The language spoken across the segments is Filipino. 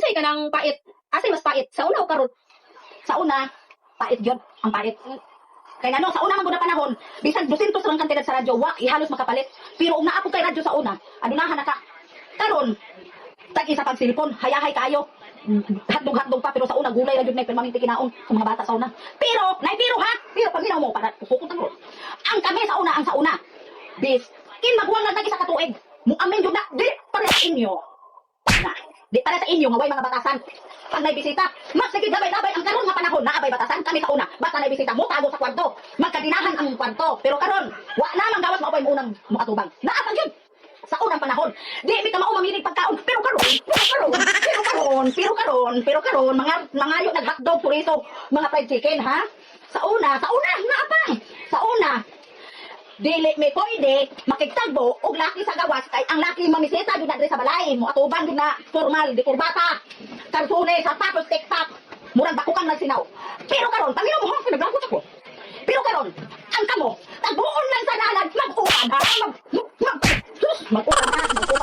Nagsabay ka ng pait. Asay mas pait. Sa una o karon? Sa una, pait yun. Ang pait. Kaya ano, sa una man na panahon, bisan 200 lang kantidad sa radyo, wa, ihalos makapalit. Pero kung naapog kay radyo sa una, adunahan na ka. Karon, tag-isa pag silipon, hayahay kayo. Hatdog-hatdog pa, pero sa una, gulay radyo na permanente kinaon sa mga bata sa una. Pero ha? Pero pag minaw mo, para pupunta ko. Ang kami sa una, bis, maguwang lang tag-isa katuig. Amin yun na, di para sa inyo. Na, di para sa inyo, ngaway mga batasan. Pag naibisita, mas nagigabay-labay ang karon nga panahon, naabay batasan, kami sa una, basta naibisita mo, tago sa kwarto. Magkadinahan ang kwarto. Pero karon, wa namang gawas maupay mo unang makatubang. Naapag yun. Sa unang panahon, di mi ka mao mamilig pagkaon, pero karon, mga yo nag-hotdog, chorizo, mga fried chicken, ha? Sa una, naapang. Sa una, dili may pwede makigtagbo og laki sa gawas kay ang laki mamisita gyud na diri sa balay mo atuban gyud na formal di kurbata kartone sa tapos tiktak murag bakukang nagsinaw pero karon pamilya mo ha naglagot ako pero karon ang kamo tagbuon lang sa nalag mag-upan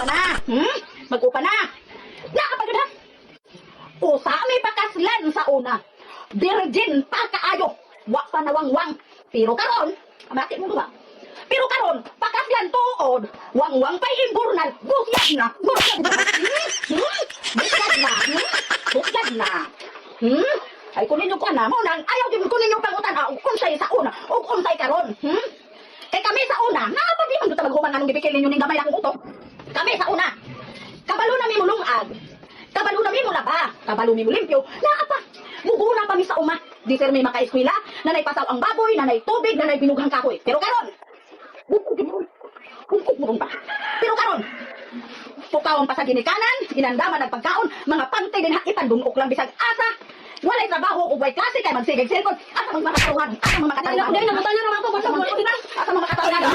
ha mag-upan na nakapagod ha usa may pakaslan sa una virgin pa kaayo wa pa nawangwang pero karon amati mo ba. Pero karon, pakaslan tuod, wang-wang pa'y imburnal, busyad na. Ay, kunin nyo ko na, mo nang, ayaw din kunin nyo pangutan, unsay sa una, o unsay karon. Eh kami sa una, napag di man doon maghuman nga nung gipikilin nyo ning gamay akong utok. Kami sa una, kabalo na mi mo lungag, kabalo na mi mo laba, kabalo mi mo limpyo, naapa, muguna pa mi sa uma. Di sir may makaeskwela, nanay pasaw ang baboy, nanay tubig, nanay binughang kahoy. Pero karon, bukod mo pa. Pero karon, pukawon pa sa ginikanan, inandaman nagpagkaon, mga pante din hakitan, dunok lang bisag asa, walay trabaho o way klase kay magsigig cellphone, asa mga makataruhan, asa mga makataruhan. Dahil nabutanya naman ako, basta mo asa mga makataruhan.